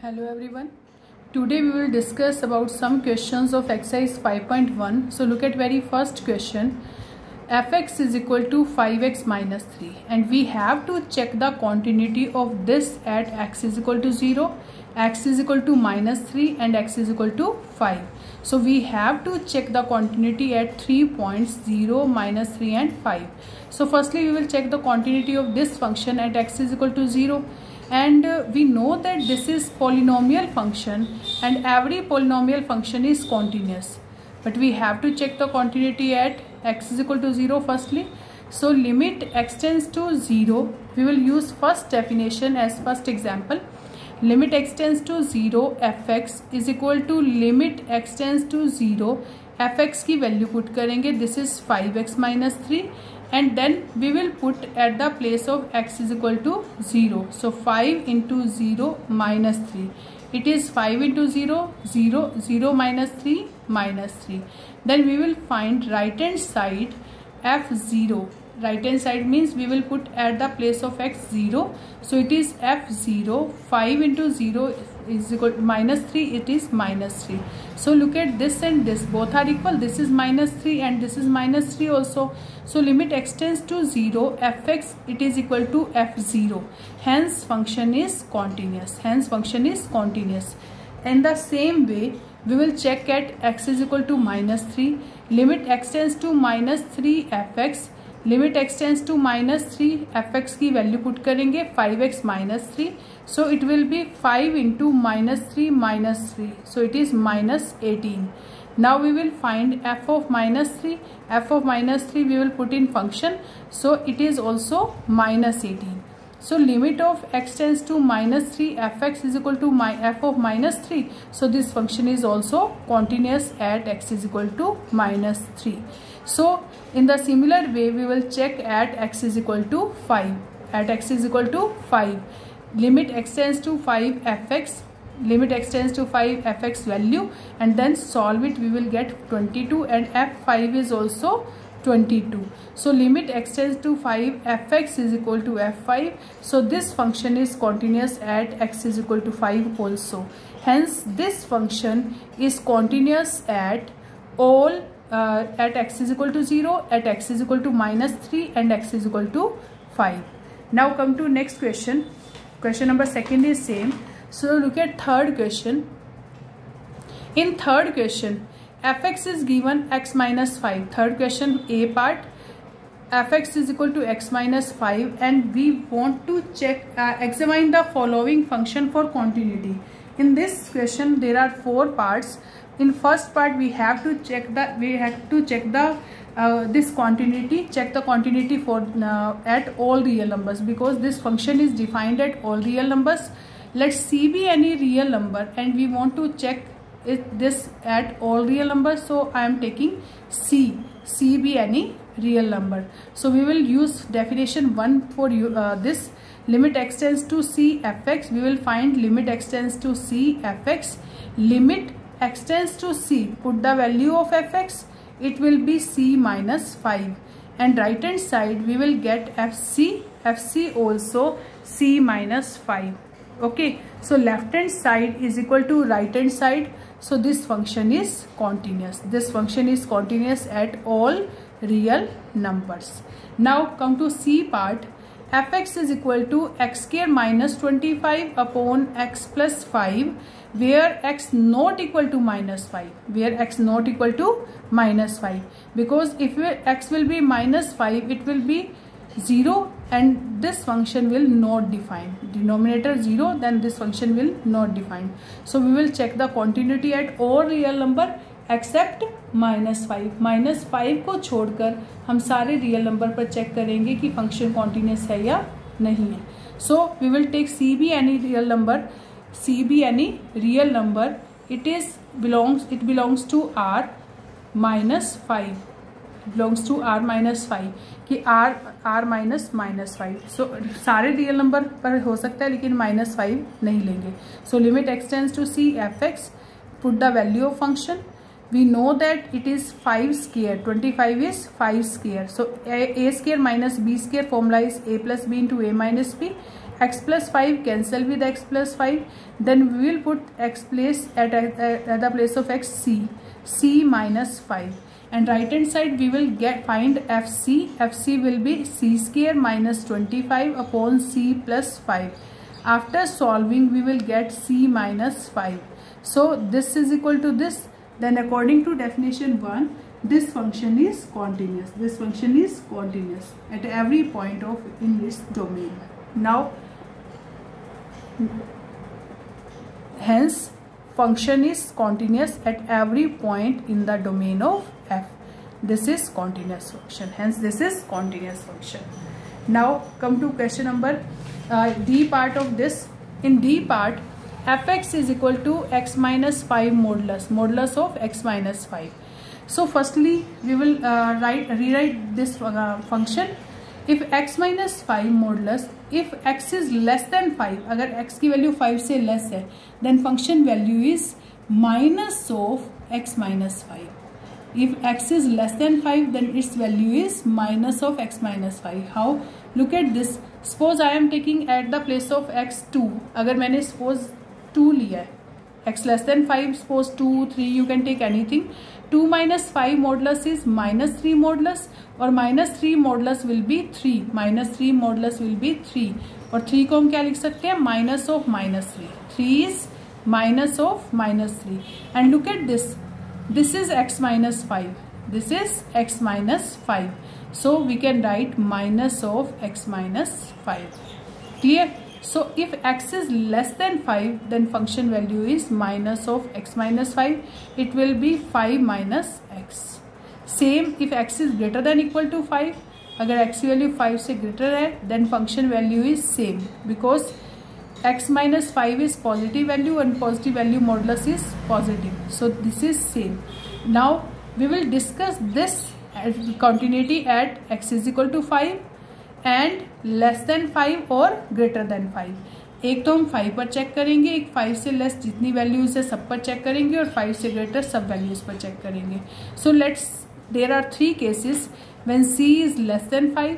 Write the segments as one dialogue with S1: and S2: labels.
S1: Hello everyone. Today we will discuss about some questions of exercise 5.1. So look at very first question. Fx is equal to 5x minus 3 and we have to check the continuity of this at x is equal to 0, x is equal to minus 3 and x is equal to 5. So we have to check the continuity at 3 points 0, minus 3 and 5. So firstly we will check the continuity of this function at x is equal to 0. And we know that this is polynomial function and every polynomial function is continuous, but we have to check the continuity at x is equal to 0 firstly. So limit x tends to 0, we will use first definition as first example. Limit x tends to 0 fx is equal to limit x tends to 0 fx की वैल्यू put करेंगे, this is 5x minus 3 and then we will put at the place of x is equal to 0. So 5 into 0 minus 3. It is 5 into 0, 0, 0 minus 3, minus 3. Then we will find right hand side f0. Right hand side means we will put at the place of x 0. So it is f0. 5 into 0 is equal to minus 3. It is minus 3. So look at this and this. Both are equal. This is minus 3 and this is minus 3 also. So limit x tends to 0. Fx it is equal to f0. Hence function is continuous. Hence function is continuous. In the same way we will check at x is equal to minus 3. Limit x tends to minus 3 fx. Limit x tends to minus 3 fx की वैल्यू put करेंगे 5x माइनस 3. So it will be 5 into minus 3 minus 3. So it is minus 18. Now we will find f of minus 3. f of minus 3 we will put in function. So it is also minus 18. So limit of x tends to minus 3 fx is equal to f of minus 3. So this function is also continuous at x is equal to minus 3. So in the similar way we will check at x is equal to 5. At x is equal to 5. Limit x tends to 5 fx. Limit x tends to 5 fx value and then solve it, we will get 22 and f5 is also 22. So limit x tends to 5 fx is equal to f5. So this function is continuous at x is equal to 5 also. Hence this function is continuous at all at x is equal to 0, at x is equal to minus 3 and x is equal to 5. Now come to next question. Question number second is same. So look at third question. In third question fx is given x minus 5. Third question A part, fx is equal to x minus 5 and we want to check examine the following function for continuity. In this question there are 4 parts. In first part we have to check the this continuity, check the continuity for at all real numbers, because this function is defined at all real numbers. Let c be any real number and we want to check this at all real numbers. So I am taking c be any real number. So we will use definition 1 for this. Limit x tends to c fx. We will find limit x tends to c fx. Limit x tends to c, put the value of fx, it will be c minus 5 and right hand side we will get fc also c minus 5. Okay, so left hand side is equal to right hand side. So this function is continuous. This function is continuous at all real numbers. Now come to c part. Fx is equal to x square minus 25 upon x plus 5 where x not equal to minus 5. Where x not equal to minus 5. Because if x will be minus 5 it will be 0 and this function will not define. Denominator 0, then this function will not define. So we will check the continuity at all real number accept minus 5. Minus 5 को छोड़कर हम सारे real number पर check करेंगे कि function continuous है या नहीं है. So we will take c be any real number. C be any real number it belongs to r minus 5. Belongs to r minus 5 कि r minus -5. सो सारे रियल नंबर पर हो सकता है लेकिन -5 नहीं लेंगे. So limit x tends to c fx. Put the value of function. We know that it is 5 square. 25 is 5 square. So a square minus b square formula is a plus b into a minus b x plus 5 cancel with x plus 5, then we will put x place at the place of x c minus 5, and right hand side we will find fc will be c square minus 25 upon c plus 5. After solving we will get c minus 5. So this is equal to this. Then according to definition 1, this function is continuous. This function is continuous at every point in this domain. Now, hence function is continuous at every point in the domain of f. This is continuous function. Hence this is continuous function. Now come to question number D part of this. In D part, fx is equal to x minus 5 modulus of x minus 5. So firstly we will rewrite this function. If x minus 5 modulus, if x is less than 5, अगर x की value 5 से less है, then function value is minus of x minus 5. If x is less than 5, then its value is minus of x minus 5. How? Look at this. Suppose I am taking at the place of x 2. अगर मैंने suppose 2 लिया है, x less than 5, suppose 2, 3, you can take anything. 2 minus 5 modulus is minus 3 modulus, और minus 3 modulus will be 3. Minus 3 modulus will be 3. और 3 को हम क्या लिख सकते हैं? Minus of minus 3. 3 is minus of minus 3. And look at this. This is x minus 5. This is x minus 5. So we can write minus of x minus 5. Clear? So if x is less than 5, then function value is minus of x minus 5. It will be 5 minus x. Same if x is greater than equal to 5. अगर x की value 5 से greater है, then function value is same, because x minus 5 is positive value and positive value modulus is positive. So this is same. Now we will discuss this continuity at x is equal to 5 and less than 5 और greater than 5. एक तो हम 5 पर check करेंगे, एक 5 से less जितनी values है सब पर चेक करेंगे, और 5 से ग्रेटर सब वैल्यूज पर चेक करेंगे. So let's, there are 3 cases when c is less than 5,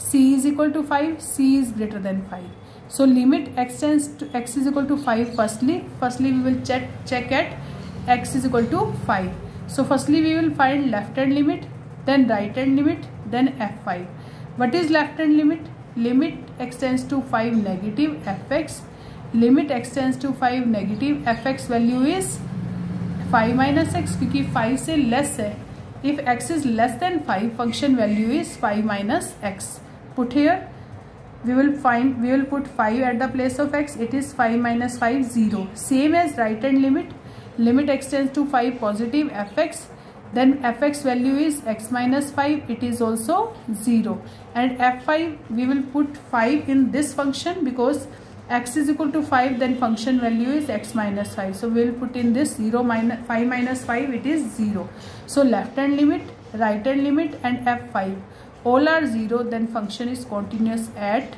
S1: c is equal to 5, c is greater than 5. So limit x tends to x is equal to 5. Firstly we will check at x is equal to 5. So firstly we will find left hand limit, then right hand limit, then f5. What is left hand limit? Limit x tends to 5 negative fx. Limit x tends to 5 negative fx value is 5 minus x, क्योंकि 5 से less है. If x is less than 5, function value is 5 minus x. Put here. We will put 5 at the place of x. It is 5 minus 5, 0. Same as right hand limit. Limit x tends to 5 positive fx. Then fx value is x minus 5. It is also 0. And f5, we will put 5 in this function because x is equal to 5. Then function value is x minus 5. So we will put in this 0 minus 5 minus 5. It is 0. So left hand limit, right hand limit, and f5 all are 0. Then function is continuous at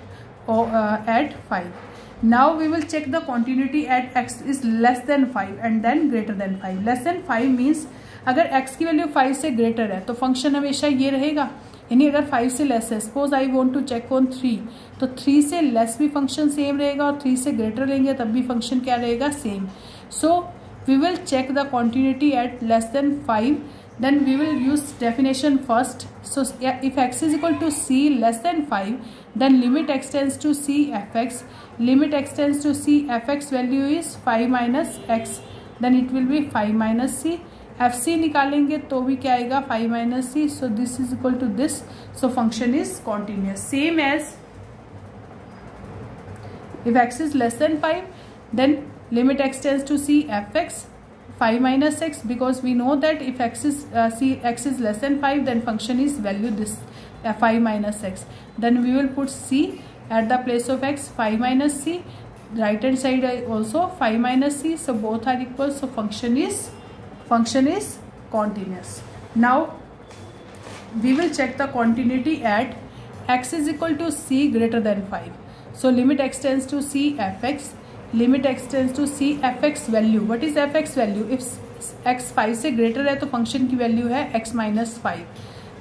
S1: 5. Now we will check the continuity at x is less than 5 and then greater than 5. Less than 5 means अगर x की value 5 से greater है तो function हमेशा ये रहेगा, यानी अगर 5 से लेस है, suppose I want to check on 3, तो 3 से लेस भी फंक्शन सेम रहेगा और 3 से ग्रेटर लेंगे तब भी फंक्शन क्या रहेगा? Same. So we will check the continuity at less than 5. Then we will use definition first. So if x is equal to c less than 5, then limit x tends to c fx. Limit x tends to c fx value is 5 minus x. Then it will be 5 minus c. fc निकालेंगे तो भी क्या आएगा? 5 minus c. So this is equal to this. So function is continuous. Same as if x is less than 5, then limit x tends to c fx. 5 minus x, because we know that if x is less than 5, then function is value this 5 minus x. Then we will put c at the place of x, 5 minus c. Right hand side also 5 minus c. So both are equal. So function is continuous. Now we will check the continuity at x is equal to c greater than 5. So limit x tends to c fx. Limit x tends to c fx value. What is fx value? If x 5 से greater है तो function की value है x minus 5.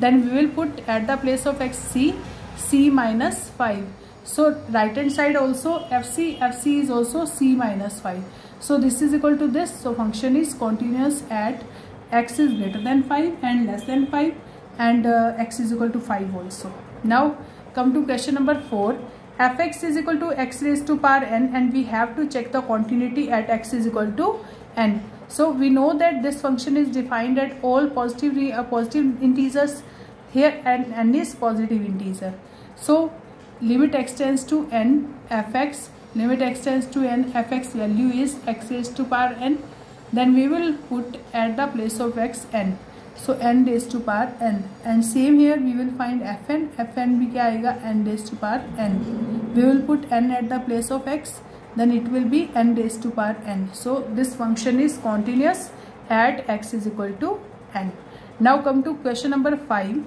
S1: Then we will put at the place of x c minus 5. So right hand side also FC is also c minus 5. So this is equal to this. So function is continuous at x is greater than 5 and less than 5, and x is equal to 5 also. Now come to question number 4. Fx is equal to x raised to power n, and we have to check the continuity at x is equal to n. So we know that this function is defined at all positive integers here, and n is positive integer. So limit x tends to n fx, limit x tends to n fx value is x raised to power n. Then we will put at the place of x n. So n raised to power n, and same here we will find fn भी क्या आएगा n raised to power n. We will put n at the place of x, then it will be n raised to power n. So this function is continuous at x is equal to n. Now come to question number 5.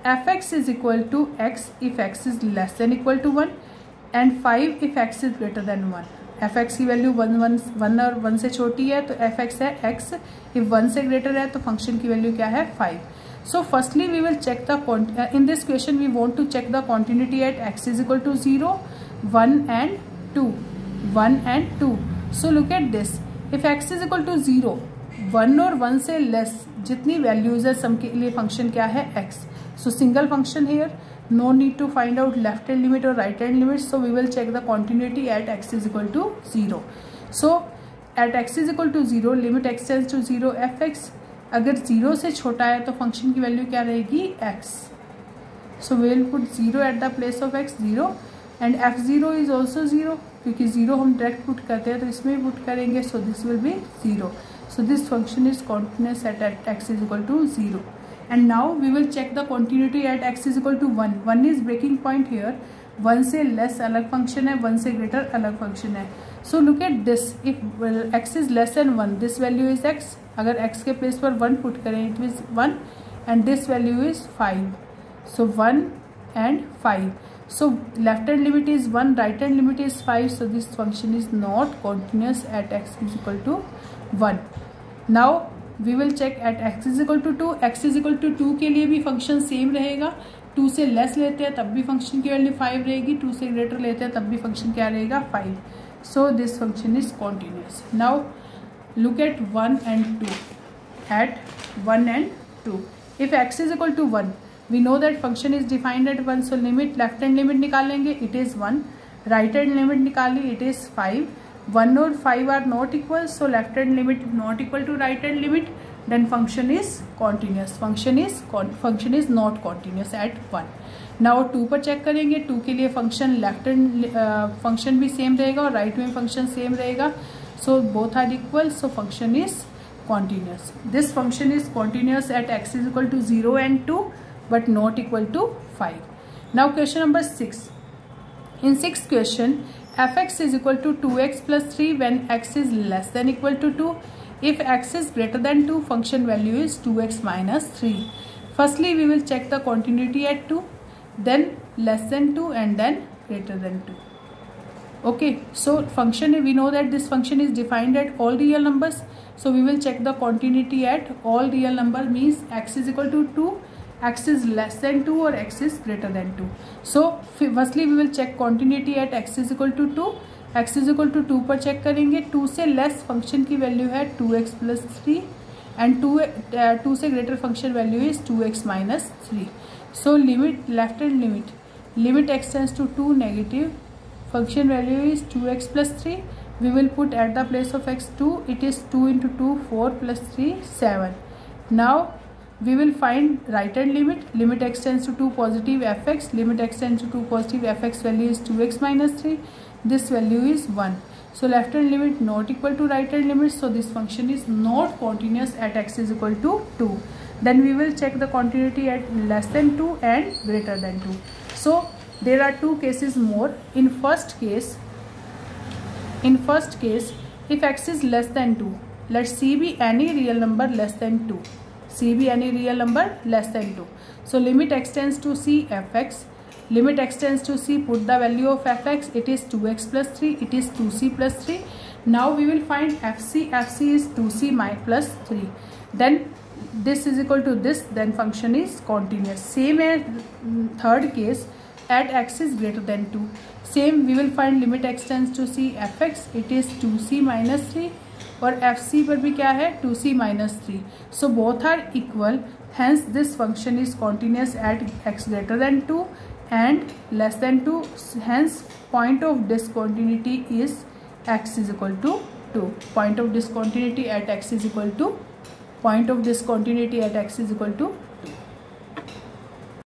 S1: Fx is equal to x if x is less than equal to 1, and 5 if x is greater than 1. fx की value 1 और 1 से छोटी है तो fx है x, if 1 से greater है तो फंक्शन की वैल्यू क्या है 5. So firstly we will check the in this question we want to check the continuity at x is equal to 0, 1 and 2. 1 and 2. So look at this. If x is equal to 0, 1 और 1 से less जितनी values है सम के लिए function क्या है x. So single function here. No need to find out left hand limit or right hand limit. So we will check the continuity at x is equal to 0. So at x is equal to 0, limit x tends to 0 fx. अगर 0 से छोटा है तो function की value क्या रहेगी x. So we will put 0 at the place of x, 0, and f0 is also 0, क्योंकि 0 हम डायरेक्ट पुट करते हैं तो इसमें भी पुट करेंगे. So this will be 0. So this function is continuous at x is equal to 0. And now we will check the continuity at x is equal to 1. 1 is breaking point here. 1 से less अलग function है, 1 से greater अलग function है. So look at this. If x is less than 1, this value is x. अगर x के place पर 1 put करें, it is 1, and this value is 5. So 1 and 5. So left hand limit is 1, right hand limit is 5. So this function is not continuous at x is equal to 1. Now we will check at x is equal to 2. x is equal to 2 के लिए भी function same रहेगा. 2 से less लेते हैं तब भी function की वैल्यू 5 रहेगी. 2 से ग्रेटर लेते हैं तब भी फंक्शन क्या रहेगा 5. So this function is continuous. Now look at 1 and 2. At 1 and 2, if x is equal to 1, we know that function is defined at 1. So limit left hand limit निकालेंगे, it is 1. Right hand limit निकाली, it is 5. 1 और 5 are not equal, so left hand limit not equal to right hand limit, then function is continuous. Function is not continuous at 1. Now 2 पर check करेंगे. 2 के लिए function left hand function भी same रहेगा और right में function same रहेगा. So both are equal, so function is continuous. This function is continuous at x is equal to 0 and 2, but not equal to 5. Now question number 6. In 6th question, fx is equal to 2x plus 3 when x is less than equal to 2. If x is greater than 2, function value is 2x minus 3. Firstly, we will check the continuity at 2, then less than 2, and then greater than 2. Okay, so function, we know that this function is defined at all real numbers. So we will check the continuity at all real number, means x is equal to 2, x is less than 2 or x is greater than 2. So firstly we will check continuity at x is equal to 2. x is equal to 2 पर check करेंगे. 2 से less function की value है 2x plus 3, and 2 से greater function value is 2x minus 3. So limit left hand limit x tends to 2 negative, function value is 2x plus 3. We will put at the place of x 2. It is 2 into 2, 4 plus 3, 7. Now we will find right hand limit x tends to 2 positive fx, limit x tends to 2 positive fx value is 2x minus 3. This value is 1. So left hand limit not equal to right hand limit, so this function is not continuous at x is equal to 2. Then we will check the continuity at less than 2 and greater than 2. So there are two cases more. In first case, if x is less than 2, let c be any real number less than 2. C be any real number less than 2. So limit x tends to c fx, limit x tends to c, put the value of fx, it is 2x plus 3, it is 2c plus 3. Now we will find fc is 2c plus 3. Then this is equal to this, then function is continuous. Same as third case, at x is greater than 2. Same, we will find limit x tends to c fx, it is 2c minus 3 और fc पर भी क्या है 2c minus 3. So both are equal, hence this function is continuous at x greater than 2 and less than 2. Hence point of discontinuity is x is equal to 2. Point of discontinuity at x is equal to